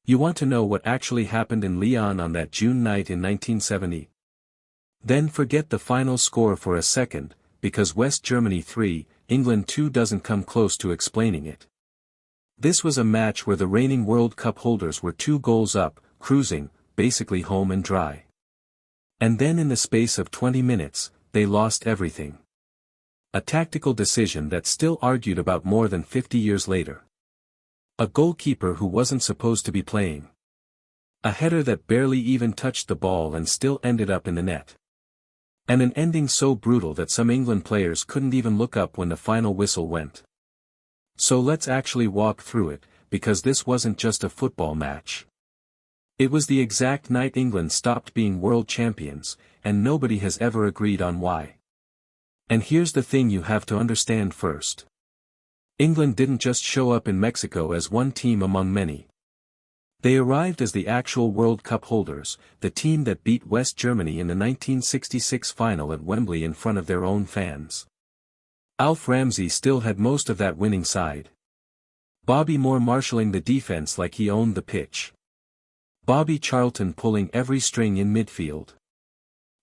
You want to know what actually happened in Lyon on that June night in 1970? Then forget the final score for a second, because West Germany 3, England 2 doesn't come close to explaining it. This was a match where the reigning World Cup holders were 2 goals up, cruising, basically home and dry. And then in the space of 20 minutes, they lost everything. A tactical decision that's still argued about more than 50 years later. A goalkeeper who wasn't supposed to be playing. A header that barely even touched the ball and still ended up in the net. And an ending so brutal that some England players couldn't even look up when the final whistle went. So let's actually walk through it, because this wasn't just a football match. It was the exact night England stopped being world champions, and nobody has ever agreed on why. And here's the thing you have to understand first. England didn't just show up in Mexico as one team among many. They arrived as the actual World Cup holders, the team that beat West Germany in the 1966 final at Wembley in front of their own fans. Alf Ramsey still had most of that winning side. Bobby Moore marshalling the defense like he owned the pitch. Bobby Charlton pulling every string in midfield.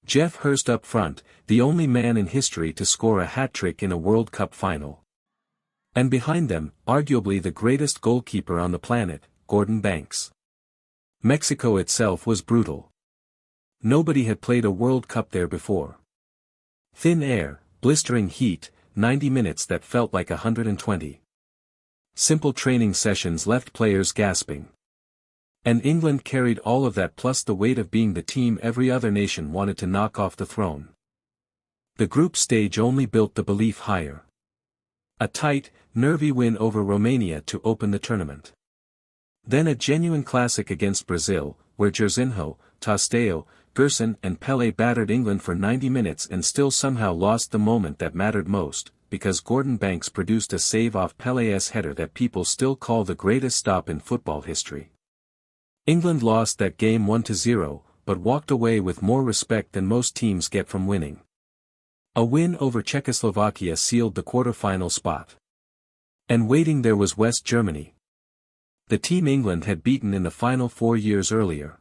Geoff Hurst up front, the only man in history to score a hat-trick in a World Cup final. And behind them, arguably the greatest goalkeeper on the planet, Gordon Banks. Mexico itself was brutal. Nobody had played a World Cup there before. Thin air, blistering heat, 90 minutes that felt like 120. Simple training sessions left players gasping. And England carried all of that plus the weight of being the team every other nation wanted to knock off the throne. The group stage only built the belief higher. A tight, nervy win over Romania to open the tournament. Then a genuine classic against Brazil, where Jairzinho, Tostão, Gerson and Pelé battered England for 90 minutes and still somehow lost the moment that mattered most, because Gordon Banks produced a save off Pelé's header that people still call the greatest stop in football history. England lost that game 1-0, but walked away with more respect than most teams get from winning. A win over Czechoslovakia sealed the quarter-final spot. And waiting there was West Germany. The team England had beaten in the final 4 years earlier.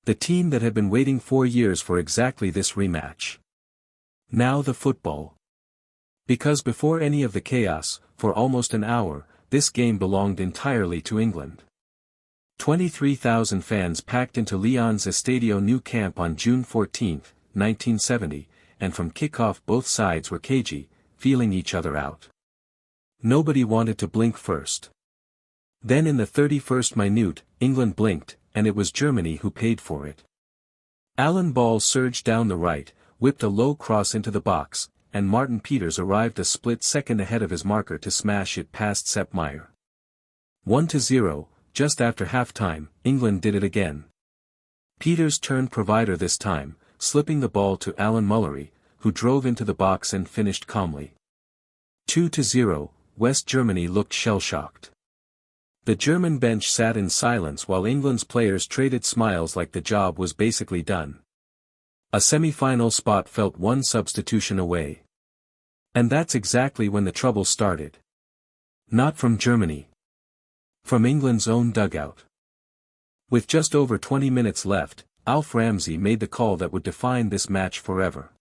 The team that had been waiting 4 years for exactly this rematch. Now the football. Because before any of the chaos, for almost an hour, this game belonged entirely to England. 23,000 fans packed into Lyon's Estadio Nou Camp on June 14, 1970, and from kickoff both sides were cagey, feeling each other out. Nobody wanted to blink first. Then in the 31st minute, England blinked, and it was Germany who paid for it. Alan Ball surged down the right, whipped a low cross into the box, and Martin Peters arrived a split second ahead of his marker to smash it past Sepp Maier. 1-0, just after half-time, England did it again. Peters turned provider this time, slipping the ball to Alan Mullery, who drove into the box and finished calmly. 2-0, West Germany looked shell-shocked. The German bench sat in silence while England's players traded smiles like the job was basically done. A semi-final spot felt one substitution away. And that's exactly when the trouble started. Not from Germany. From England's own dugout. With just over 20 minutes left, Alf Ramsey made the call that would define this match forever.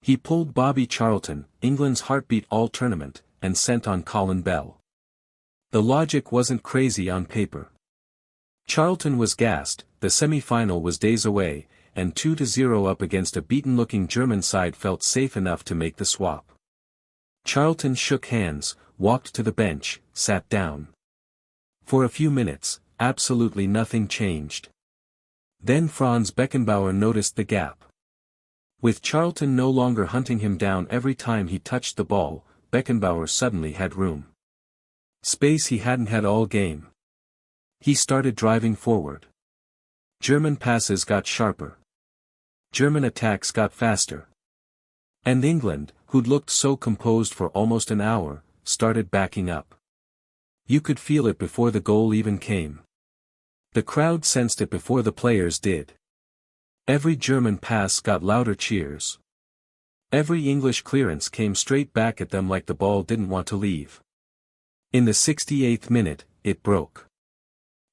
He pulled Bobby Charlton, England's heartbeat all tournament, and sent on Colin Bell. The logic wasn't crazy on paper. Charlton was gassed, the semi-final was days away, and 2-0 up against a beaten-looking German side felt safe enough to make the swap. Charlton shook hands, walked to the bench, sat down. For a few minutes, absolutely nothing changed. Then Franz Beckenbauer noticed the gap. With Charlton no longer hunting him down every time he touched the ball, Beckenbauer suddenly had room. Space he hadn't had all game. He started driving forward. German passes got sharper. German attacks got faster. And England, who'd looked so composed for almost an hour, started backing up. You could feel it before the goal even came. The crowd sensed it before the players did. Every German pass got louder cheers. Every English clearance came straight back at them like the ball didn't want to leave. In the 68th minute, it broke.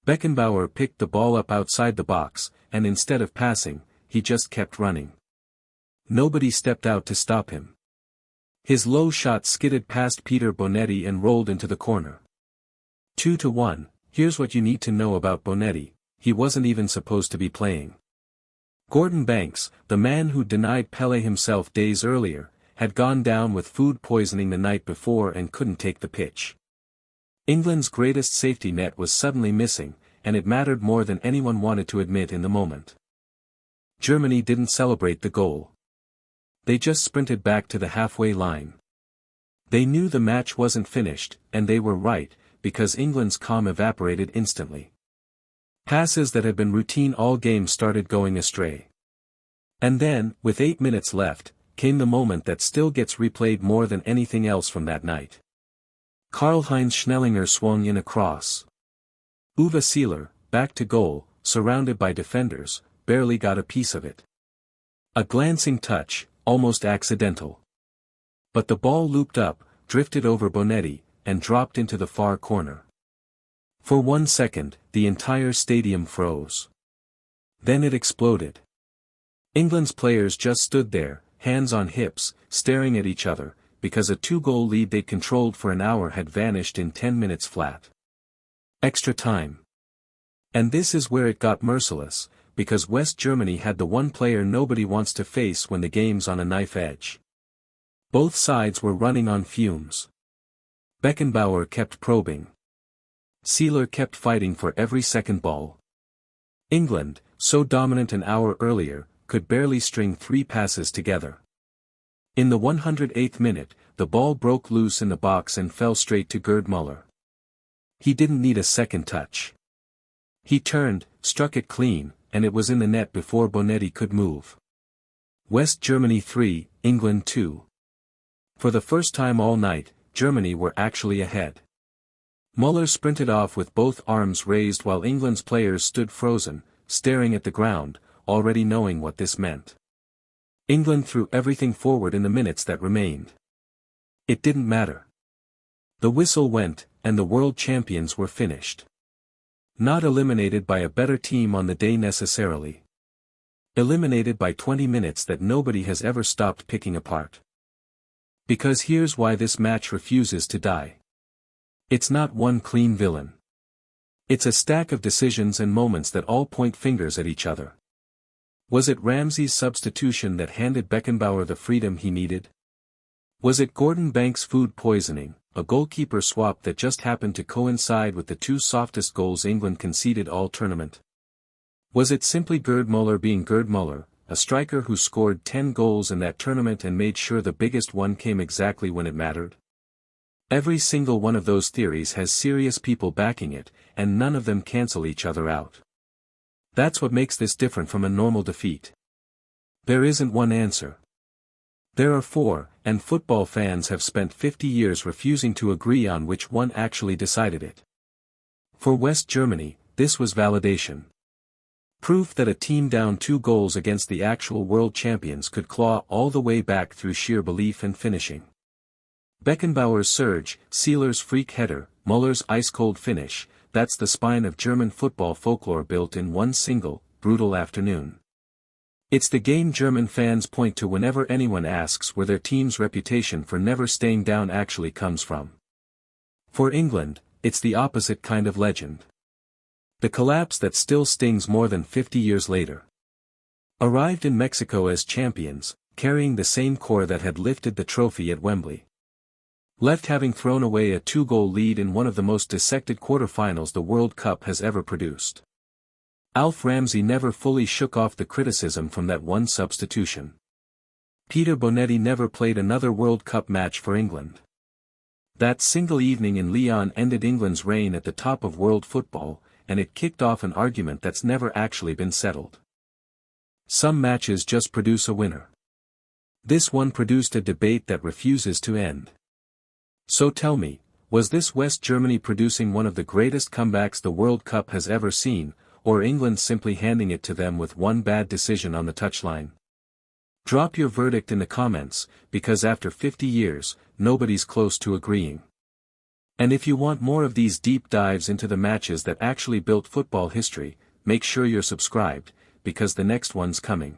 Beckenbauer picked the ball up outside the box, and instead of passing, he just kept running. Nobody stepped out to stop him. His low shot skidded past Peter Bonetti and rolled into the corner. 2-1, here's what you need to know about Bonetti, he wasn't even supposed to be playing. Gordon Banks, the man who denied Pelé himself days earlier, had gone down with food poisoning the night before and couldn't take the pitch. England's greatest safety net was suddenly missing, and it mattered more than anyone wanted to admit in the moment. Germany didn't celebrate the goal. They just sprinted back to the halfway line. They knew the match wasn't finished, and they were right, because England's calm evaporated instantly. Passes that had been routine all game started going astray. And then, with 8 minutes left, came the moment that still gets replayed more than anything else from that night. Karl-Heinz Schnellinger swung in a cross. Uwe Seeler, back to goal, surrounded by defenders, barely got a piece of it. A glancing touch, almost accidental. But the ball looped up, drifted over Bonetti, and dropped into the far corner. For 1 second, the entire stadium froze. Then it exploded. England's players just stood there, hands on hips, staring at each other, because a 2-goal lead they'd controlled for an hour had vanished in 10 minutes flat. Extra time. And this is where it got merciless, because West Germany had the one player nobody wants to face when the game's on a knife edge. Both sides were running on fumes. Beckenbauer kept probing. Seeler kept fighting for every second ball. England, so dominant an hour earlier, could barely string 3 passes together. In the 108th minute, the ball broke loose in the box and fell straight to Gerd Müller. He didn't need a second touch. He turned, struck it clean, and it was in the net before Bonetti could move. West Germany 3, England 2. For the first time all night, Germany were actually ahead. Müller sprinted off with both arms raised while England's players stood frozen, staring at the ground, already knowing what this meant. England threw everything forward in the minutes that remained. It didn't matter. The whistle went, and the world champions were finished. Not eliminated by a better team on the day necessarily. Eliminated by 20 minutes that nobody has ever stopped picking apart. Because here's why this match refuses to die. It's not one clean villain. It's a stack of decisions and moments that all point fingers at each other. Was it Ramsey's substitution that handed Beckenbauer the freedom he needed? Was it Gordon Banks' food poisoning, a goalkeeper swap that just happened to coincide with the 2 softest goals England conceded all tournament? Was it simply Gerd Müller being Gerd Müller, a striker who scored 10 goals in that tournament and made sure the biggest one came exactly when it mattered? Every single one of those theories has serious people backing it, and none of them cancel each other out. That's what makes this different from a normal defeat. There isn't one answer. There are 4, and football fans have spent 50 years refusing to agree on which one actually decided it. For West Germany, this was validation. Proof that a team down 2 goals against the actual world champions could claw all the way back through sheer belief and finishing. Beckenbauer's surge, Seeler's freak header, Müller's ice-cold finish, that's the spine of German football folklore built in one single, brutal afternoon. It's the game German fans point to whenever anyone asks where their team's reputation for never staying down actually comes from. For England, it's the opposite kind of legend. The collapse that still stings more than 50 years later. Arrived in Mexico as champions, carrying the same core that had lifted the trophy at Wembley. Left having thrown away a 2-goal lead in one of the most dissected quarterfinals the World Cup has ever produced. Alf Ramsey never fully shook off the criticism from that one substitution. Peter Bonetti never played another World Cup match for England. That single evening in Lyon ended England's reign at the top of world football, and it kicked off an argument that's never actually been settled. Some matches just produce a winner. This one produced a debate that refuses to end. So tell me, was this West Germany producing one of the greatest comebacks the World Cup has ever seen, or England simply handing it to them with one bad decision on the touchline? Drop your verdict in the comments, because after 50 years, nobody's close to agreeing. And if you want more of these deep dives into the matches that actually built football history, make sure you're subscribed, because the next one's coming.